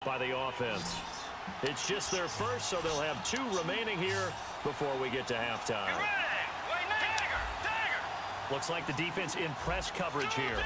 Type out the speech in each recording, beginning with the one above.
by the offense. It's just their first, so they'll have 2 remaining here before we get to halftime. Looks like the defense in press coverage here.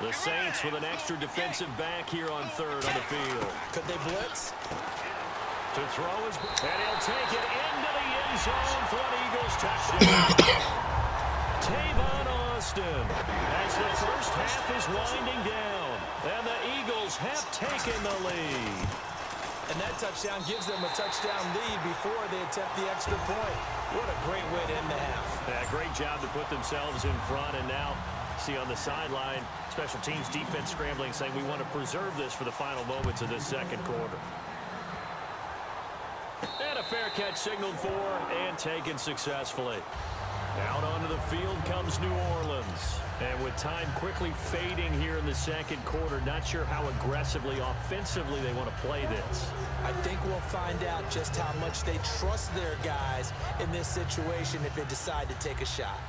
The Saints with an extra defensive back here on third on the field. Could they blitz? To throw his, and he'll take it into the end zone for an Eagles touchdown. Tavon Austin as the first half is winding down, and the Eagles have taken the lead. And that touchdown gives them a touchdown lead before they attempt the extra point. What a great way to end the half. Yeah, great job to put themselves in front, and now see on the sideline, special teams defense scrambling, saying we want to preserve this for the final moments of this second quarter. And a fair catch signaled for and taken successfully. Out onto the field comes New Orleans. And with time quickly fading here in the second quarter, not sure how aggressively, offensively they want to play this. I think we'll find out just how much they trust their guys in this situation if they decide to take a shot.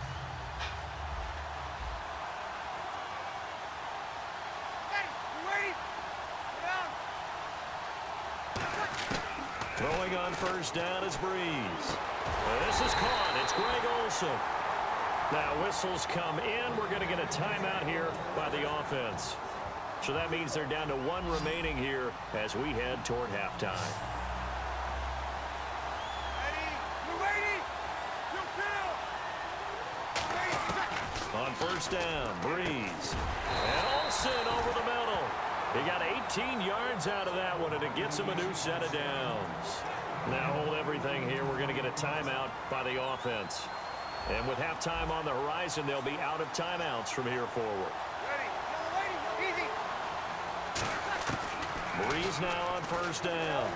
Throwing on first down is Breeze. This is caught. It's Greg Olsen. Now whistles come in. We're going to get a timeout here by the offense. So that means they're down to 1 remaining here as we head toward halftime. On first down, Breeze. And Olsen over the middle. He got 18 yards out of that one, and it gets him a new set of downs. Now hold everything here. We're going to get a timeout by the offense. And with halftime on the horizon, they'll be out of timeouts from here forward. Breeze now on first down.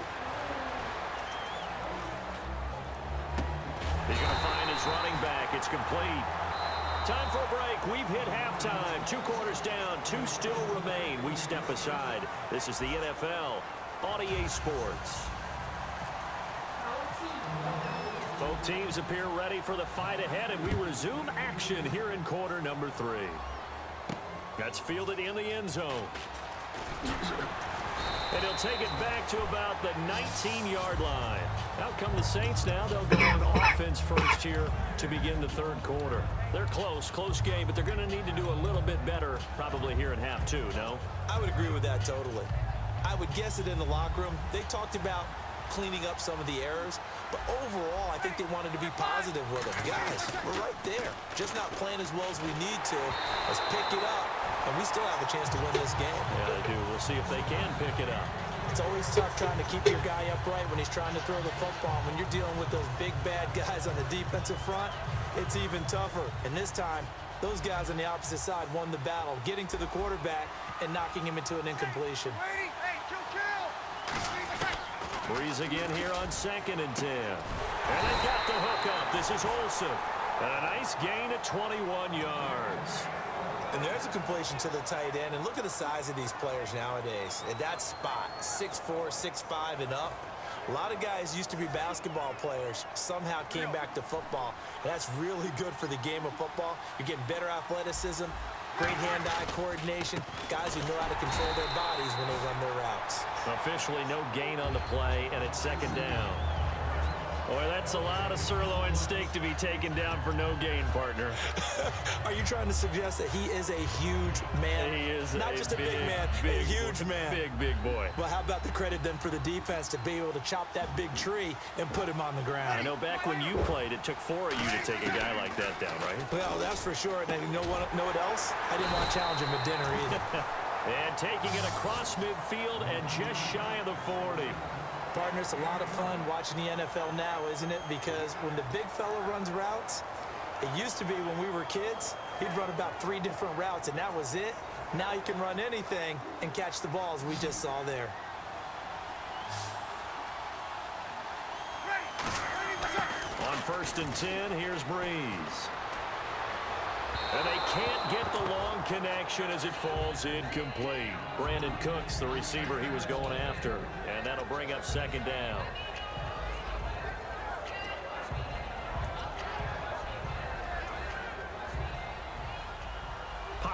He's going to find his running back. It's complete. Time for a break. We've hit halftime. 2 quarters down. 2 still remain. We step aside. This is the NFL on EA Sports. Both teams appear ready for the fight ahead, and we resume action here in quarter number 3. That's fielded in the end zone. And he'll take it back to about the 19-yard line. Out come the Saints now. They'll go on offense first here to begin the third quarter. They're close game, but they're going to need to do a little bit better probably here in half 2, no? I would agree with that totally. I would guess it in the locker room. They talked about cleaning up some of the errors, but overall, I think they wanted to be positive with them. Guys, we're right there. Just not playing as well as we need to. Let's pick it up, and we still have a chance to win this game. Yeah, they do. We'll see if they can pick it up. It's always tough trying to keep your guy upright when he's trying to throw the football. When you're dealing with those big, bad guys on the defensive front, it's even tougher. And this time, those guys on the opposite side won the battle, getting to the quarterback and knocking him into an incompletion. Breeze again here on 2nd and 10. And they got the hook up. This is Olsen. And a nice gain of 21 yards. And there's a completion to the tight end. And look at the size of these players nowadays. At that spot, 6'4", 6'5", and up. A lot of guys used to be basketball players, somehow came back to football. And that's really good for the game of football. You're getting better athleticism, great hand-eye coordination, guys who know how to control their bodies when they run their routes. Officially no gain on the play, and it's 2nd down. Boy, that's a lot of sirloin steak to be taken down for no gain, partner. Are you trying to suggest that he is a huge man? He is not just a big man, a huge man. Big boy. Well, how about the credit then for the defense to be able to chop that big tree and put him on the ground? I know back when you played, it took 4 of you to take a guy like that down, right? Well, that's for sure. And you know what else? I didn't want to challenge him at dinner either. And taking it across midfield and just shy of the 40. Partner, it's a lot of fun watching the NFL now, isn't it? Because when the big fella runs routes, it used to be when we were kids, he'd run about 3 different routes, and that was it. Now he can run anything and catch the balls we just saw there. On 1st and 10, here's Breeze. And they can't get the long connection as it falls incomplete. Brandon Cooks, the receiver he was going after. And that'll bring up 2nd down.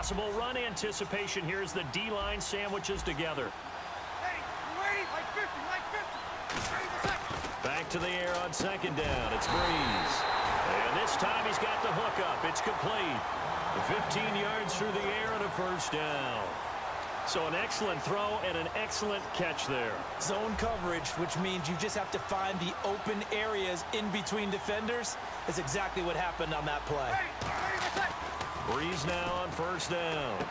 Possible run anticipation here as the D-line sandwiches together. Hey, wait, like 50, like 50. Ready for second. Back to the air on second down. It's Breeze. And this time he's got the hook up. It's complete. 15 yards through the air and a first down. So an excellent throw and an excellent catch there. Zone coverage, which means you just have to find the open areas in between defenders. That's exactly what happened on that play. Ready for second. Breeze now on first down.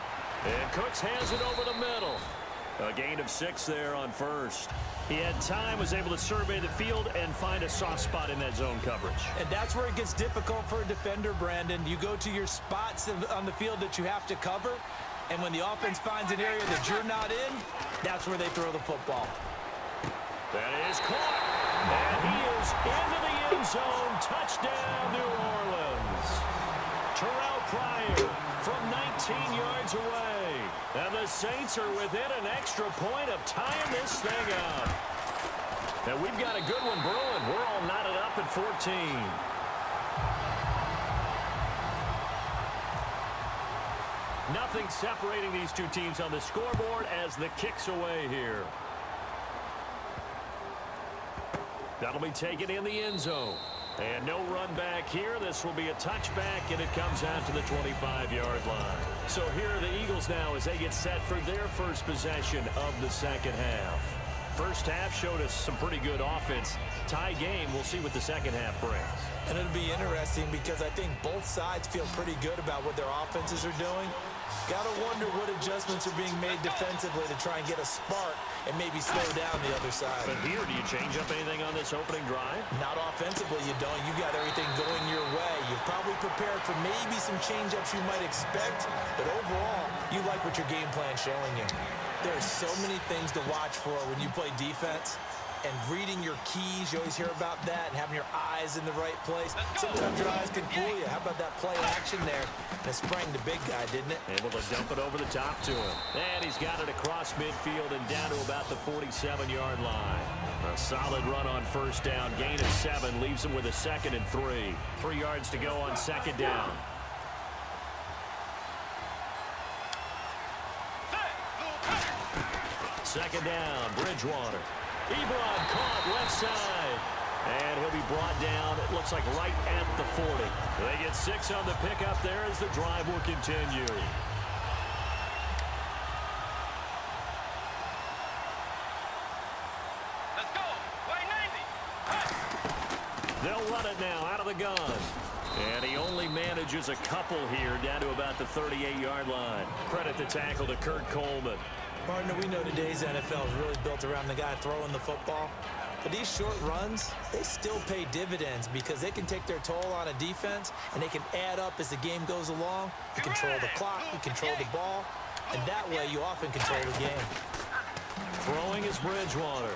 And Cooks has it over the middle. A gain of 6 there on first. He had time, was able to survey the field and find a soft spot in that zone coverage. And that's where it gets difficult for a defender, Brandon. You go to your spots on the field that you have to cover, and when the offense finds an area that you're not in, that's where they throw the football. That is caught. And he is into the end zone. Touchdown, New Orleans. Terrell Pryor from 19 yards away. And the Saints are within an extra point of tying this thing up. And we've got a good one brewing. We're all knotted up at 14. Nothing separating these two teams on the scoreboard as the kick's away here. That'll be taken in the end zone. And no run back here. This will be a touchback, and it comes out to the 25-yard line. So here are the Eagles now as they get set for their first possession of the second half. First half showed us some pretty good offense. Tie game, we'll see what the second half brings. And it'll be interesting because I think both sides feel pretty good about what their offenses are doing. Got to wonder what adjustments are being made defensively to try and get a spark and maybe slow down the other side. But here, do you change up anything on this opening drive? Not offensively, you don't. You got everything going your way. You've probably prepared for maybe some change-ups you might expect, but overall, you like what your game plan's showing you. There's so many things to watch for when you play defense. And reading your keys, you always hear about that, and having your eyes in the right place. Sometimes your eyes can fool you. How about that play action there? And it sprang the big guy, didn't it? Able to dump it over the top to him. And he's got it across midfield and down to about the 47-yard line. A solid run on first down. Gain of 7 leaves him with a 2nd and 3. 3 yards to go on second down. Second down, Bridgewater. Ebron caught left side. And he'll be brought down, it looks like right at the 40. They get 6 on the pickup there as the drive will continue. Let's go. Way 90. They'll run it now out of the gun. And he only manages a couple here down to about the 38-yard line. Credit the tackle to Kurt Coleman. Partner, we know today's NFL is really built around the guy throwing the football. But these short runs, they still pay dividends because they can take their toll on a defense, and they can add up as the game goes along. You control the clock, you control the ball, and that way you often control the game. Throwing is Bridgewater.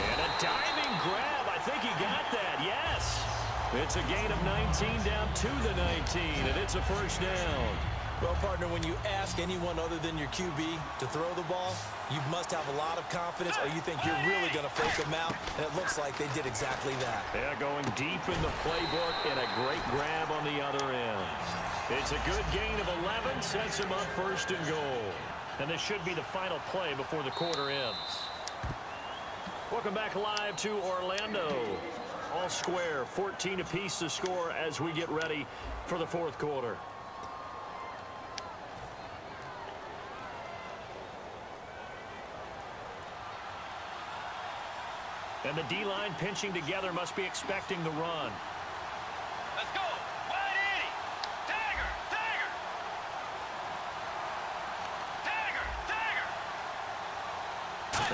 And a diving grab. I think he got that, yes. It's a gain of 19 down to the 19, and it's a first down. Well, partner, when you ask anyone other than your QB to throw the ball, you must have a lot of confidence or you think you're really going to fake them out, and it looks like they did exactly that. Yeah, going deep in the playbook and a great grab on the other end. It's a good gain of 11, sets him up first and goal. And this should be the final play before the quarter ends. Welcome back live to Orlando. All square, 14 apiece to score as we get ready for the fourth quarter. And the D-line pinching together must be expecting the run. Let's go. Wide 80. Dagger. Dagger. Dagger. Dagger.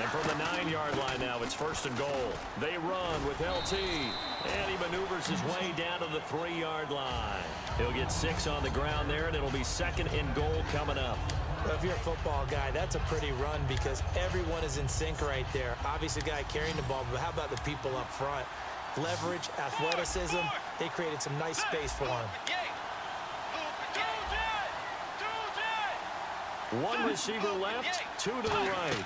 And from the 9-yard line now, it's first and goal. They run with LT. And he maneuvers his way down to the 3-yard line. He'll get 6 on the ground there, and it'll be second and goal coming up. Well, if you're a football guy, that's a pretty run because everyone is in sync right there. Obviously, the guy carrying the ball, but how about the people up front? Leverage, athleticism, they created some nice space for him. One receiver left, 2 to the right.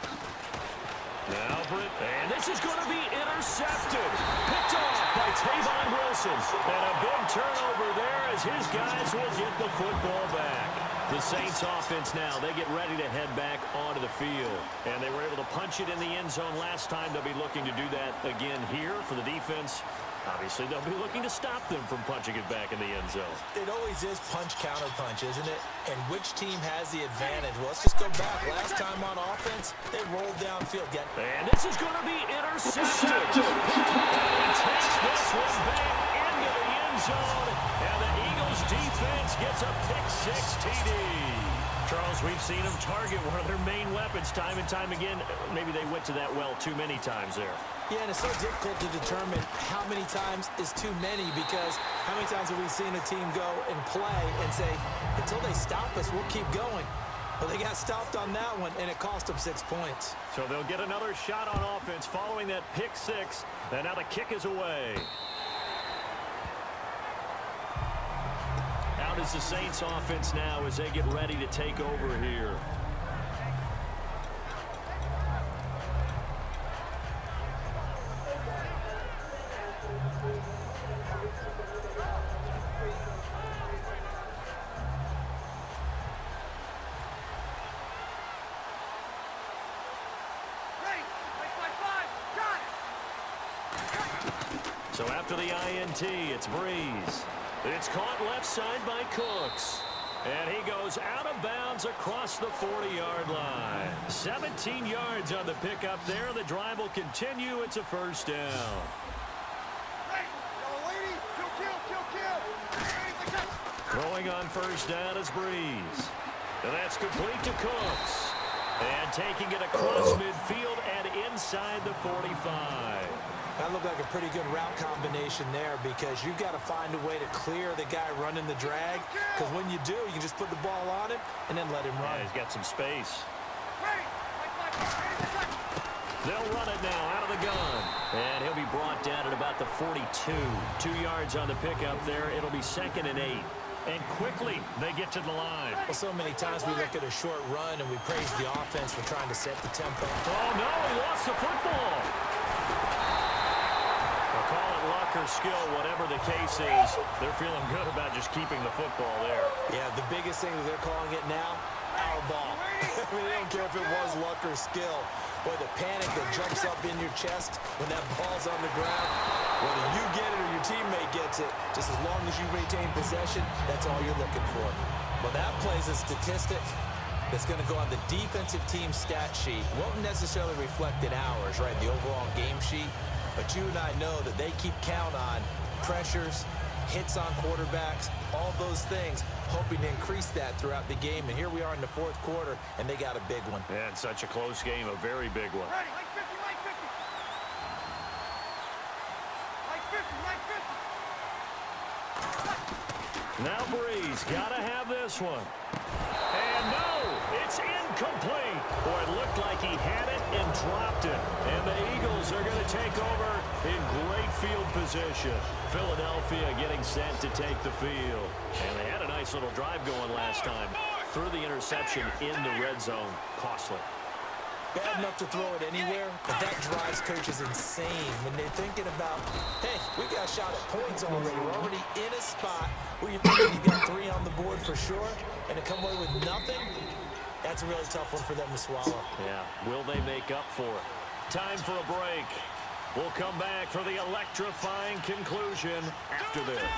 Now Britt, and this is going to be intercepted. Picked off by Tavon Wilson. And a big turnover there as his guys will get the football back. The Saints offense now, they get ready to head back onto the field. And they were able to punch it in the end zone last time. They'll be looking to do that again here for the defense. Obviously, they'll be looking to stop them from punching it back in the end zone. It always is punch-counter-punch, isn't it? And which team has the advantage? Well, let's just go back. Last time on offense, they rolled downfield. And this is going to be intercepted. And takes this one back into the end zone. And the Eagles defense gets a pick-six TD. Charles, we've seen them target one of their main weapons time and time again. Maybe they went to that well too many times there. Yeah, and it's so difficult to determine how many times is too many, because how many times have we seen a team go and play and say, until they stop us, we'll keep going. Well, they got stopped on that one, and it cost them 6 points. So they'll get another shot on offense following that pick six. And now the kick is away. Out is the Saints offense now as they get ready to take over here. So after the INT, it's Breeze. It's caught left side by Cooks. And he goes out of bounds across the 40-yard line. 17 yards on the pickup there. The drive will continue. It's a first down. Throwing on first down is Breeze. And that's complete to Cooks. And taking it across midfield and inside the 45. That looked like a pretty good route combination there, because you've got to find a way to clear the guy running the drag. Because when you do, you can just put the ball on him and then let him run. Yeah, he's got some space. They'll run it now out of the gun. And he'll be brought down at about the 42. 2 yards on the pickup there. It'll be 2nd and 8. And quickly, they get to the line. Well, so many times we look at a short run and we praise the offense for trying to set the tempo. Oh, no, he lost the football. Call it luck or skill, whatever the case is. They're feeling good about just keeping the football there. Yeah, the biggest thing that they're calling it now, our ball. I mean, they don't care if it was luck or skill. Boy, the panic that jumps up in your chest when that ball's on the ground, whether you get it or your teammate gets it, just as long as you maintain possession, that's all you're looking for. Well, that plays a statistic that's going to go on the defensive team stat sheet. Won't necessarily reflect in ours, right, the overall game sheet. But you and I know that they keep count on pressures, hits on quarterbacks, all those things, hoping to increase that throughout the game. And here we are in the fourth quarter, and they got a big one. Yeah, it's such a close game, a very big one. Ready, like 50, like 50. Like 50, like 50. Now Breeze, gotta have this one. And no, it's incomplete. Boy, it looked like he had it and dropped it. And the Eagles are going to take over in great field position. Philadelphia getting set to take the field. And they had a nice little drive going last time. Threw the interception in the red zone. Costly. Bad enough to throw it anywhere, but that drives coaches insane when they're thinking about, hey, we got a shot at points already. We're already in a spot where you think you got 3 on the board for sure, and to come away with nothing, that's a really tough one for them to swallow. Yeah, will they make up for it? Time for a break. We'll come back for the electrifying conclusion after this.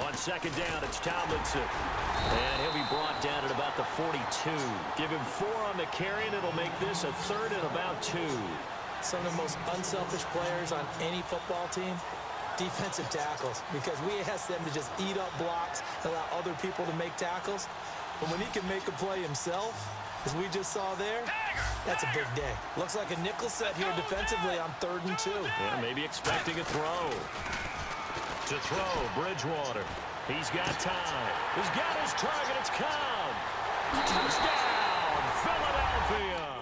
On second down, it's Tomlinson. And he'll be brought down at about the 42. Give him 4 on the carry, and it'll make this a 3rd and about 2. Some of the most unselfish players on any football team, defensive tackles, because we ask them to just eat up blocks, allow other people to make tackles. But when he can make a play himself, as we just saw there, that's a big day. Looks like a nickel set here defensively on 3rd and 2. Yeah, maybe expecting a throw. To throw, Bridgewater. He's got time. He's got his target. It's Cobb. Touchdown, Philadelphia.